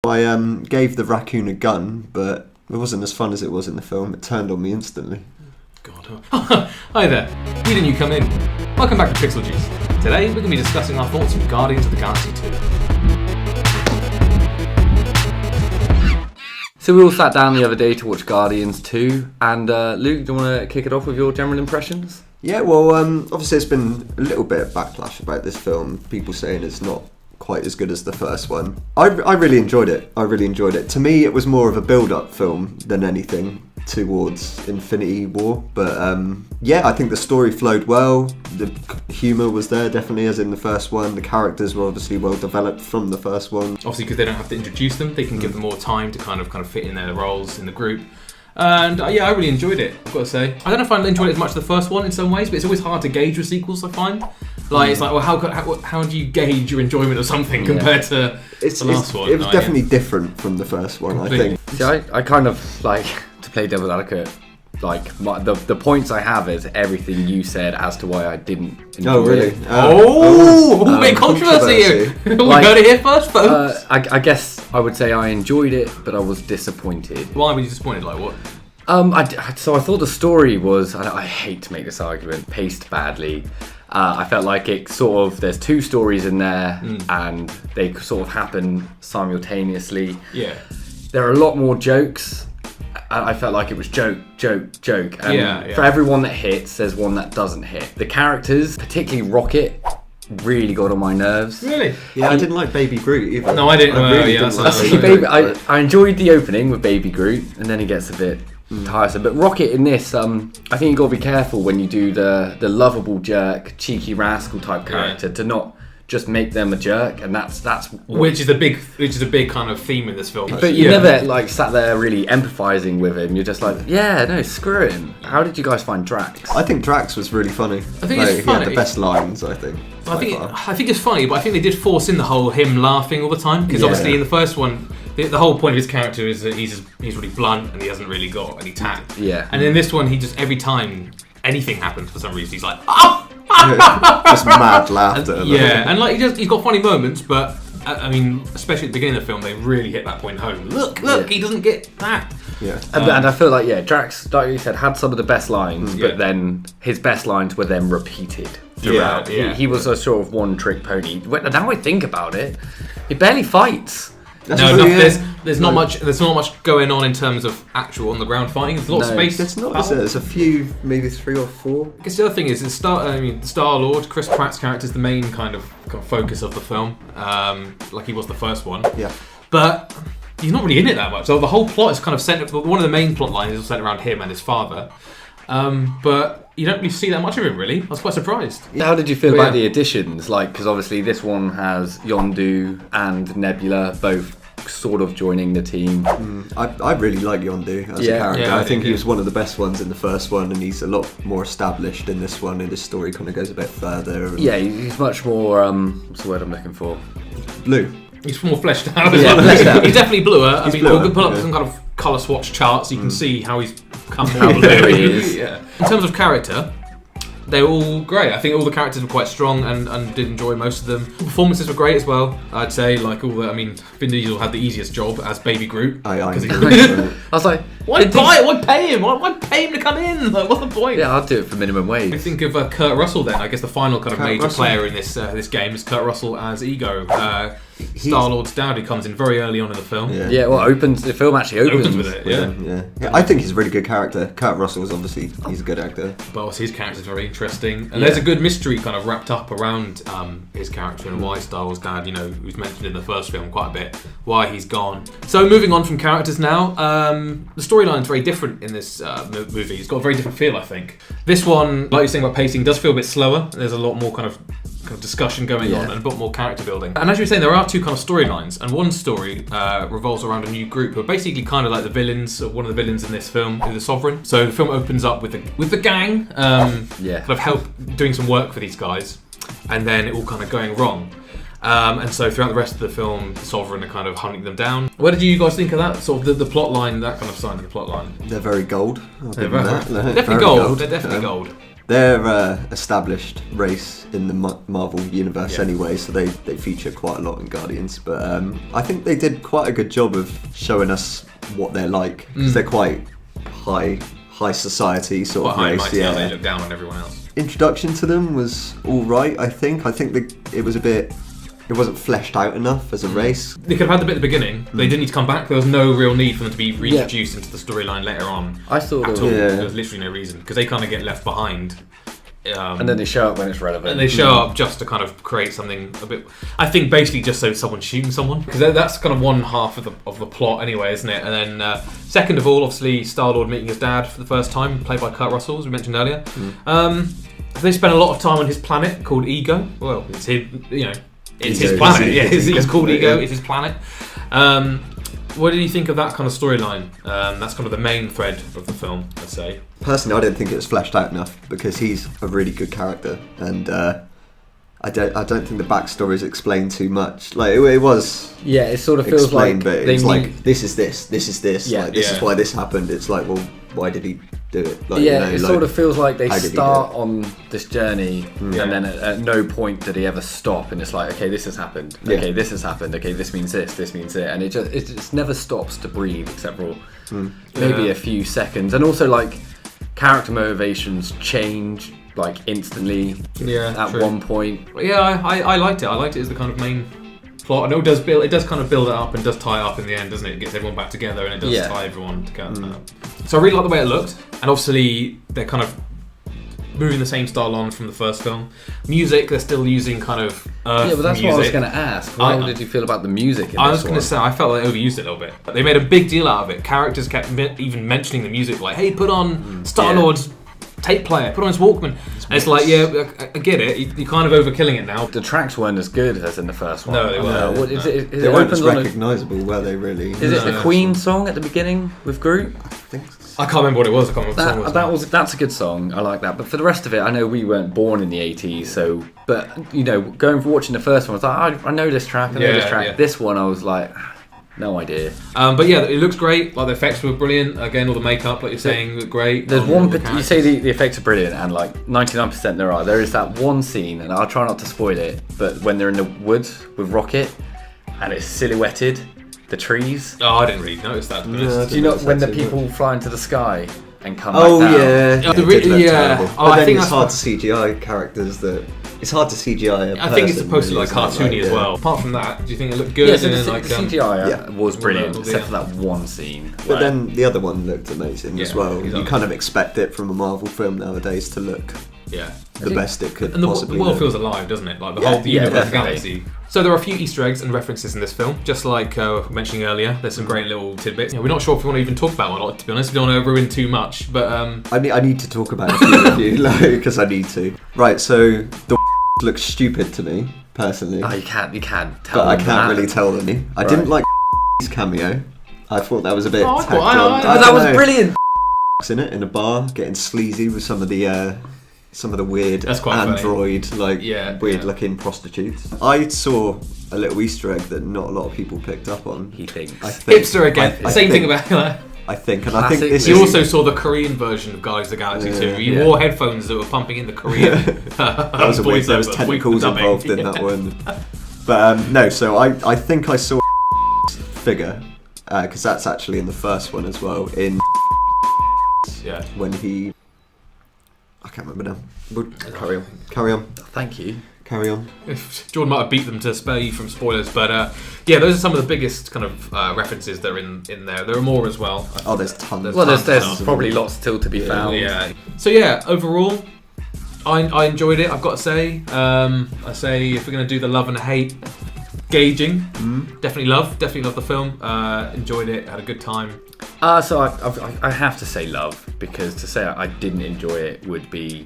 I gave the raccoon a gun, but it wasn't as fun as it was in the film. It turned on me instantly. God. Hi there. Why didn't you come in? Welcome back to Pixel Juice. Today we're going to be discussing our thoughts on Guardians of the Galaxy 2. So we all sat down the other day to watch Guardians 2, and Luke, do you want to kick it off with your general impressions? Yeah, well, obviously there's been a little bit of backlash about this film. People saying it's not quite as good as the first one. I really enjoyed it. To me, it was more of a build-up film than anything towards Infinity War. But yeah, I think the story flowed well. The humour was there, definitely, as in the first one. The characters were obviously well developed from the first one. Obviously, because they don't have to introduce them, they can give them more time to kind of fit in their roles in the group. And yeah, I really enjoyed it, I've got to say. I don't know if I enjoyed it as much as the first one in some ways, but it's always hard to gauge with sequels, I find. It's like, well, how do you gauge your enjoyment of something compared to the last one? It was definitely different from the first one, Completely. I think. See, I kind of like, to play devil's advocate, like the points I have is everything you said as to why I didn't enjoy Oh, really? it. Big controversy here. We Like, heard it here first, folks. I guess I would say I enjoyed it, but I was disappointed. Why were you disappointed? Like what? So I thought the story was, I hate to make this argument, paced badly. I felt like it sort of, there's two stories in there and they sort of happen simultaneously. Yeah. There are a lot more jokes. I felt like it was joke. And Yeah. for everyone that hits, there's one that doesn't hit. The characters, particularly Rocket, really got on my nerves. Really? Yeah, I didn't like Baby Groot either. No, I didn't. I enjoyed the opening with Baby Groot, and then he gets a bit tiresome. But Rocket in this, I think you got to be careful when you do the lovable jerk, cheeky rascal type character to not just make them a jerk, and that's which is a big kind of theme in this film. But you never like sat there really empathizing with him. You're just like, yeah, no, screw him. How did you guys find Drax? I think Drax was really funny. I think it's funny. He had the best lines, I think. I think it's funny, but I think they did force in the whole him laughing all the time, because obviously in the first one, the whole point of his character is that he's really blunt and he hasn't really got any tact. Yeah. And in this one, he just, every time anything happens for some reason, he's like, just mad laughter. And like he's got funny moments, but I mean, especially at the beginning of the film, they really hit that point home. Look, he doesn't get that. Yeah. And I feel like, Drax, like you said, had some of the best lines, but then his best lines were then repeated throughout. Yeah. He was a sort of one-trick pony. Now I think about it, he barely fights. There's not much going on in terms of actual on the ground fighting. There's a lot of space. There's not. There's a few, maybe 3 or 4. I guess the other thing is the Star-Lord, Chris Pratt's character is the main kind of focus of the film, like he was the first one. Yeah. But he's not really in it that much. So the whole plot is kind of centered. One of the main plot lines is centered around him and his father. But you don't really see that much of him, really. I was quite surprised. How did you feel about the additions? Like, because obviously this one has Yondu and Nebula both sort of joining the team. I really like Yondu as a character. Yeah, I think he was one of the best ones in the first one, and he's a lot more established in this one, and his story kind of goes a bit further. Yeah, he's much more, what's the word I'm looking for? Blue. He's more fleshed out as well. Fleshed out. He's definitely bluer. I mean, we could pull up yeah. some kind of colour swatch chart so you can see how he's become more blue. He is. Yeah. In terms of character, they were all great. I think all the characters were quite strong and did enjoy most of them. Performances were great as well, I'd say. Like Vin Diesel had the easiest job as Baby Groot. I was like, why pay him? Why pay him to come in? Like, what's the point? Yeah, I'd do it for minimum wage. I think of Kurt Russell then. I guess the final kind of major Russell. player in this game is Kurt Russell as Ego. Star-Lord's dad, who comes in very early on in the film. Yeah, well, the film actually opens with it. Yeah. I think he's a really good character. Kurt Russell is obviously, he's a good actor. But also his character's very interesting. And there's a good mystery kind of wrapped up around his character and why Star-Lord's dad, who's mentioned in the first film quite a bit, why he's gone. So moving on from characters now, the storyline's very different in this movie. It's got a very different feel, I think. This one, like you're saying about pacing, does feel a bit slower. There's a lot more kind of discussion going on and a bit more character building. And as you were saying, there are two kind of storylines, and one story revolves around a new group who are basically kind of like the villains, or one of the villains in this film, the Sovereign. So the film opens up with the gang, kind of help doing some work for these guys, and then it all kind of going wrong. And so throughout the rest of the film, the Sovereign are kind of hunting them down. What did you guys think of that? Sort of the plot line, that kind of side of the plot line? They're very gold. They're definitely gold. They're definitely gold. They're established race in the Marvel universe anyway, so they feature quite a lot in Guardians. But I think they did quite a good job of showing us what they're like, because they're quite high society sort Quite of high race. mighty, they look down on everyone else. Introduction to them was all right. I think it was a bit. It wasn't fleshed out enough as a race. They could have had the bit at the beginning. They didn't need to come back. There was no real need for them to be reintroduced into the storyline later on. I thought at all. There was literally no reason, because they kind of get left behind. And then they show up when it's relevant. And they show up just to kind of create something a bit. I think basically just so someone's shooting someone, because that's kind of one half of the plot anyway, isn't it? And then second of all, obviously Star-Lord meeting his dad for the first time, played by Kurt Russell, as we mentioned earlier. They spent a lot of time on his planet called Ego. Well, it's his, it's his planet. It's called Ego. It's his planet. What did you think of that kind of storyline? That's kind of the main thread of the film, I'd say. Personally, I didn't think it was fleshed out enough, because he's a really good character, and I don't think the backstory is explained too much. Like it was. Yeah, it sort of feels explained, like but it's like this is this is this. Yeah, like, this is why this happened. It's like, well, why did he do it? Like, it sort of feels like they how did he do start it? on this journey, and then at no point did he ever stop, and it's like, okay, this has happened. Okay, this has happened. Okay, this means this means it, and it just never stops to breathe, except for maybe a few seconds, and also like character motivations change like instantly. At true. one point. Yeah, I liked it. I liked it as the kind of main plot. I know it does kind of build it up and does tie it up in the end, doesn't it? It gets everyone back together, and it does tie everyone together. So I really like the way it looked, and obviously they're kind of moving the same style on from the first film. Music, they're still using kind of Earth but that's music. what I was going to ask. How did you feel about the music in I this was going one? to say, I felt like they overused it a little bit. They made a big deal out of it. Characters kept even mentioning the music, like, hey, put on Star-Lord's tape player, put on his Walkman. And it's like, I get it. You're kind of overkilling it now. The tracks weren't as good as in the first one. No, they weren't. What, They weren't as recognisable, were they? Really? Is it the Queen song at the beginning with Groot? I think so. I can't remember what it was. I can't remember what the song was. That's a good song. I like that. But for the rest of it, I know we weren't born in the 80s, so. But going for watching the first one, I was like, I know this track. I know this track. Yeah. This one, I was like, no idea. But yeah, it looks great. Like the effects were brilliant. Again, all the makeup, like you're saying, looked great. There's one. You say the effects are brilliant, and like 99% there is that one scene, and I'll try not to spoil it. But when they're in the woods with Rocket, and it's silhouetted, the trees. Oh, I didn't really notice that. To be honest. Do you know when the people fly into the sky and come Oh back down? yeah, Oh, it did look terrible. Oh, But I then think it's that's hard to CGI characters that. It's hard to CGI a I think it's person, supposed to really, look like isn't it? cartoony as well. Apart from that, do you think it looked good? Yeah, so the And then, CGI was brilliant, Yeah. except for that one scene. But then the other one looked amazing as well. exactly. You kind of expect it from a Marvel film nowadays to look Yeah. the best it could And the possibly world look. feels alive, doesn't it? Like the whole universe, the definitely. galaxy. So there are a few Easter eggs and references in this film, just like mentioning earlier. There's some great little tidbits. We're not sure if we want to even talk about one or not, to be honest. We don't want to ruin too much, but I need to talk about it with you, because I need to. Right, so the looks stupid to me, personally. Oh, you can't tell. But I them can't that. really tell them. I didn't like his cameo. I thought that was a bit Oh, I tacked thought- on. I- But that was brilliant. In it in a bar, getting sleazy with some of the weird That's quite funny. android weird yeah. looking prostitutes. I saw a little Easter egg that not a lot of people picked up on. He thinks. I think, hipster again. I Same think- thing about that. I think, and I think Classic. this He is also saw the Korean version of Guardians of the Galaxy 2. He Yeah. wore headphones that were pumping in the Korean. that was a weird. There was tentacles involved in that one. But no, so I think I saw figure because that's actually in the first one as well. In Yeah. when he, I can't remember now. We'll carry on. Thank you. Carry on. Jordan might have beat them to spare you from spoilers, but yeah, those are some of the biggest kind of references that are in there. There are more as well. Oh, there's tons. Well, there's tons of probably lots still to be found. Yeah. So yeah, overall, I enjoyed it. I've got to say, I say if we're going to do the love and hate gauging, definitely love the film. Enjoyed it. Had a good time. So I have to say love, because to say I didn't enjoy it would be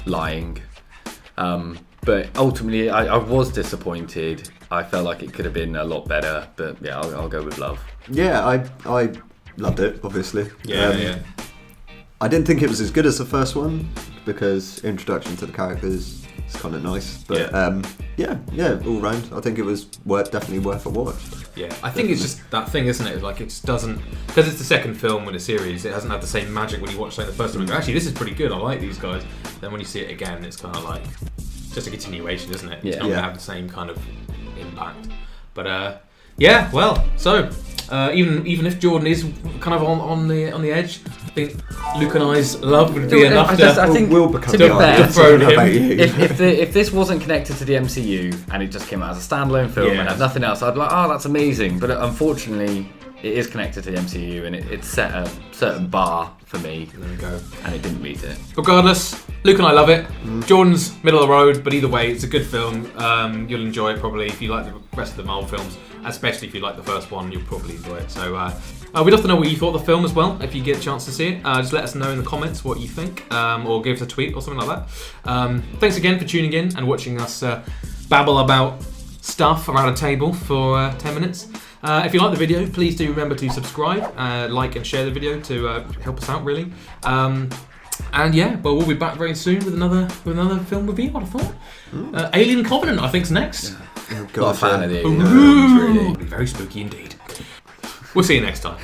lying. But ultimately, I was disappointed. I felt like it could have been a lot better. But yeah, I'll go with love. Yeah, I loved it. Obviously. Yeah. I didn't think it was as good as the first one because introduction to the characters It's kind of nice. But yeah, all round, I think it was definitely worth a watch. Yeah, I think it's just that thing, isn't it? Like, it doesn't, because it's the second film in a series, it hasn't had the same magic when you watch like the first one. You go, actually, this is pretty good, I like these guys. Then when you see it again, it's kind of like just a continuation, isn't it? It's not going to have the same kind of impact. But yeah, well, so even if Jordan is kind of on the edge, I think Luke and I's love would be enough we'll become to be fair, if if this wasn't connected to the MCU and it just came out as a standalone film and had nothing else, I'd be like, oh, that's amazing. But unfortunately, it is connected to the MCU and it set a certain bar for me. There we go. And it didn't meet it. Regardless, Luke and I love it. Jordan's middle of the road, but either way, it's a good film. You'll enjoy it probably if you like the rest of the Marvel films. Especially if you like the first one, you'll probably enjoy it. So we'd love to know what you thought of the film as well. If you get a chance to see it, just let us know in the comments what you think, or give us a tweet or something like that. Thanks again for tuning in and watching us babble about stuff around a table for 10 minutes. If you like the video, please do remember to subscribe, like and share the video to help us out really. And yeah, well, we'll be back very soon with another film review. I'd have thought. Alien Covenant, I think, is next. Oh, Not a fan of the Ooh, Alien films, really. It'll be very spooky indeed. We'll see you next time.